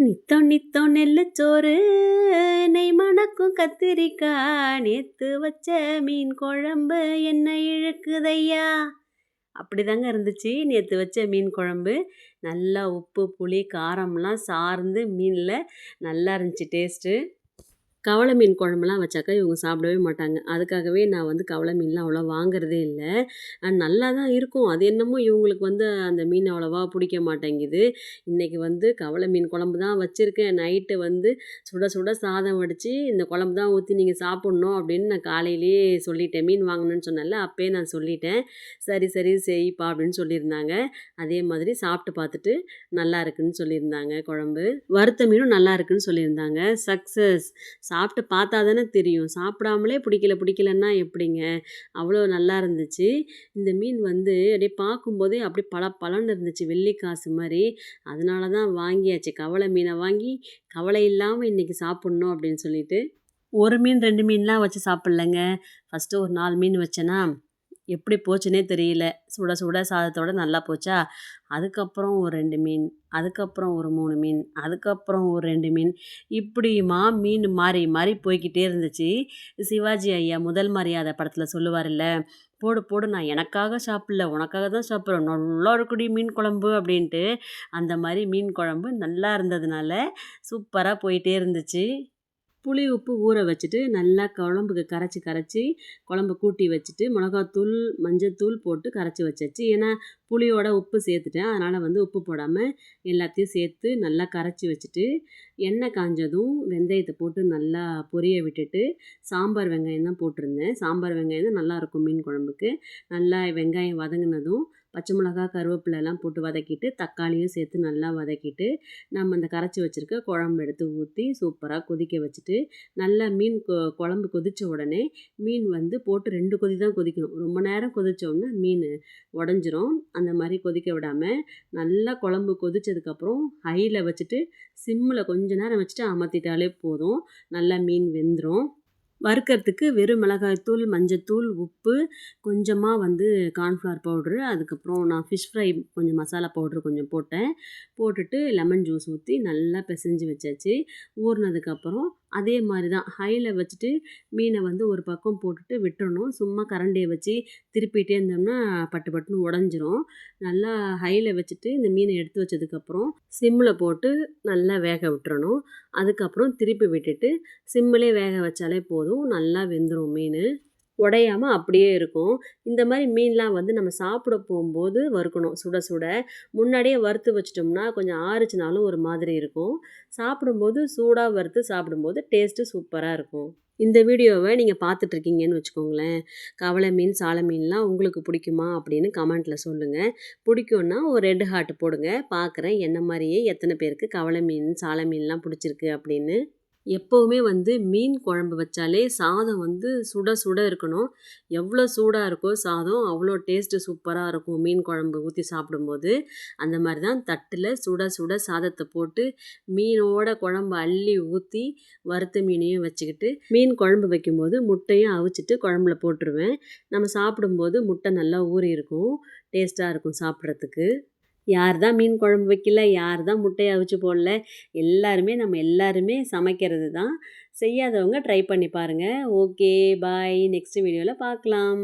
நித்தம் நித்தம் நெல்லுச்சோறு நெய் மணக்கும் கத்திரிக்காய் நேத்து வச்ச மீன் குழம்பு என்ன இழுக்குதையா. அப்படிதாங்க இருந்துச்சு நேற்று வச்ச மீன் குழம்பு. நல்லா உப்பு புளி காரம்லாம் சார்ந்து மீனில் நல்லா இருந்துச்சு டேஸ்ட்டு. கவலை மீன் குழம்புலாம் வச்சாக்கா இவங்க சாப்பிடவே மாட்டாங்க. அதுக்காகவே நான் வந்து கவலை மீன்லாம் அவ்வளோவா வாங்குறதே இல்ல. நல்லா தான் இருக்கும். அது என்னமோ இவங்களுக்கு வந்து அந்த மீன் அவ்வளோவா பிடிக்க மாட்டேங்குது. இன்றைக்கி வந்து கவலை மீன் குழம்பு தான் வச்சுருக்கேன். நைட்டு வந்து சுட சுட சாதம் வடித்து இந்த குழம்பு தான் ஊற்றி நீங்கள் சாப்பிட்ணும் அப்படின்னு நான் காலையிலேயே சொல்லிட்டேன். மீன் வாங்கணுன்னு சொன்னேன்ல, அப்பயே நான் சொல்லிட்டேன். சரி சரி செய்ப்பா அப்படின்னு சொல்லியிருந்தாங்க. அதே மாதிரி சாப்பிட்டு பார்த்துட்டு நல்லா இருக்குன்னு சொல்லியிருந்தாங்க குழம்பு. வறுத்த மீனும் நல்லா இருக்குன்னு சொல்லியிருந்தாங்க. சக்ஸஸ். சாப்பிட்டு பார்த்தா தானே தெரியும். சாப்பிடாமலே பிடிக்கலன்னா எப்படிங்க? அவ்வளோ நல்லா இருந்துச்சு. இந்த மீன் வந்து அப்படியே பார்க்கும்போதே அப்படியே பளபளன்னு இருந்துச்சு. வெள்ளி காசு மாரி. அதனால தான் வாங்கியாச்சு. கவலை மீனை வாங்கி கவலை இல்லாமல் இன்றைக்கி சாப்பிட்ணும் அப்படின்னு சொல்லிட்டு. 1 மீன் 2 மீன்லாம் வச்சு சாப்பிட்லங்க. ஃபஸ்ட்டு ஒரு 4 மீன் வச்சேனா, எப்படி போச்சுன்னே தெரியல. சுட சுட சாதத்தோட நல்லா போச்சா, அதுக்கப்புறம் ஒரு 2 மீன், அதுக்கப்புறம் ஒரு 3 மீன், அதுக்கப்புறம் ஒரு 2 மீன், இப்படியுமா மீன் மாறி மாறி போய்க்கிட்டே இருந்துச்சு. சிவாஜி ஐயா முதல் மரியாதை படத்தில் சொல்லுவார்ல, போடு போடு நான் எனக்காக சாப்பிடல உனக்காக தான் சாப்பிட்றேன், நல்லா இருக்குடி மீன் குழம்பு அப்படின்ட்டு. அந்த மாதிரி மீன் குழம்பு நல்லா இருந்ததுனால சூப்பராக போயிட்டே இருந்துச்சு. புளி உப்பு ஊற வச்சுட்டு நல்லா குழம்புக்கு கரைச்சி குழம்பு கூட்டி வச்சுட்டு மிளகாத்தூள் மஞ்சத்தூள் போட்டு கரைச்சி வச்சாச்சு. ஏன்னா புளியோட உப்பு சேர்த்துட்டேன். அதனால் வந்து உப்பு போடாமல் எல்லாத்தையும் சேர்த்து நல்லா கரைச்சி வச்சுட்டு எண்ணெய் காஞ்சதும் வெந்தயத்தை போட்டு நல்லா பொரிய விட்டுட்டு சாம்பார் வெங்காயம் தான் போட்டிருந்தேன். சாம்பார் வெங்காயம் தான் நல்லாயிருக்கும் மீன் குழம்புக்கு. நல்லா வெங்காயம் வதங்கினதும் பச்சை மிளகா கருவேப்பிலெல்லாம் போட்டு வதக்கிட்டு தக்காளியும் சேர்த்து நல்லா வதக்கிட்டு நம்ம அந்த கரைச்சி வச்சுருக்க குழம்பு எடுத்து ஊற்றி சூப்பராக கொதிக்க வச்சுட்டு நல்லா மீன் குழம்பு கொதித்த உடனே மீன் வந்து போட்டு 2 கொதி தான் கொதிக்கணும். ரொம்ப நேரம் கொதித்தோடனே மீன் உடஞ்சிரும். அந்த மாதிரி கொதிக்க விடாமல் நல்லா குழம்பு கொதித்ததுக்கப்புறம் ஹையில் வச்சுட்டு சிம்மில் கொஞ்ச நேரம் வச்சுட்டு அமர்த்திட்டாலே போதும். நல்லா மீன் வெந்துடும். வறுக்கிறதுக்கு வெறும் மிளகாய்த்தூள் மஞ்சத்தூள் உப்பு கொஞ்சமாக வந்து கார்ன்ஃப்ளவர் பவுட்ரு, அதுக்கப்புறம் நான் ஃபிஷ் ஃப்ரை கொஞ்சம் மசாலா பவுட்ரு கொஞ்சம் போட்டேன். போட்டுட்டு லெமன் ஜூஸ் ஊற்றி நல்லா பிசைஞ்சு வச்சாச்சு. ஊறினதுக்கப்புறம் அதே மாதிரி தான் ஹையில் வச்சுட்டு மீனை வந்து ஒரு பக்கம் போட்டுட்டு விட்டுறணும். சும்மா கரண்டியை வச்சு திருப்பிகிட்டே இருந்தோம்னா பட்டு பட்டுன்னு உடஞ்சிரும். நல்லா ஹையில் வச்சுட்டு இந்த மீனை எடுத்து வச்சதுக்கப்புறம் சிம்மில் போட்டு நல்லா வேக விட்டுறணும். அதுக்கப்புறம் திருப்பி விட்டுட்டு சிம்மிலே வேக வச்சாலே போதும். நல்லா வெந்துடும் மீன். உடையாமல் அப்படியே இருக்கும். இந்த மாதிரி மீன்லாம் வந்து நம்ம சாப்பிட போகும்போது வறுக்கணும் சுட சுட. முன்னாடியே வறுத்து வச்சிட்டோம்னா கொஞ்சம் ஆறுச்சுனாலும் ஒரு மாதிரி இருக்கும். சாப்பிடும்போது சூடாக வறுத்து சாப்பிடும்போது டேஸ்ட்டு சூப்பராக இருக்கும். இந்த வீடியோவை நீங்கள் பார்த்துட்ருக்கீங்கன்னு வச்சுக்கோங்களேன். கவலை மீன் சாலை மீன்லாம் உங்களுக்கு பிடிக்குமா அப்படின்னு கமெண்ட்டில் சொல்லுங்கள். பிடிக்கும்னா ஒரு ரெட் ஹார்ட் போடுங்க. பார்க்குறேன் என்ன மாதிரியே எத்தனை பேருக்கு கவலை மீன் சாலை மீன்லாம் பிடிச்சிருக்கு அப்படின்னு. எப்போவுமே வந்து மீன் குழம்பு வச்சாலே சாதம் வந்து சுட சுட இருக்கணும். எவ்வளோ சூடாக இருக்கோ சாதம் அவ்வளோ டேஸ்ட்டு சூப்பராக இருக்கும் மீன் குழம்பு ஊற்றி சாப்பிடும்போது. அந்த மாதிரி தான் தட்டில் சுட சுட சாதத்தை போட்டு மீனோட குழம்பு அள்ளி ஊற்றி வறுத்த மீனையும் வச்சுக்கிட்டு மீன் குழம்பு வைக்கும்போது முட்டையும் அவிச்சிட்டு குழம்புல போட்டுருவேன். நம்ம சாப்பிடும்போது முட்டை நல்லா ஊறி இருக்கும். டேஸ்ட்டாக இருக்கும் சாப்பிட்றதுக்கு. யார் தான் மீன் குழம்பு வைக்கல, யார் தான் முட்டைய அவிச்சு போடல, நம்ம எல்லாருமே சமைக்கிறது தான். செய்யாதவங்க ட்ரை பண்ணி பாருங்கள். Okay bye. நெக்ஸ்ட் வீடியோவில் பார்க்கலாம்.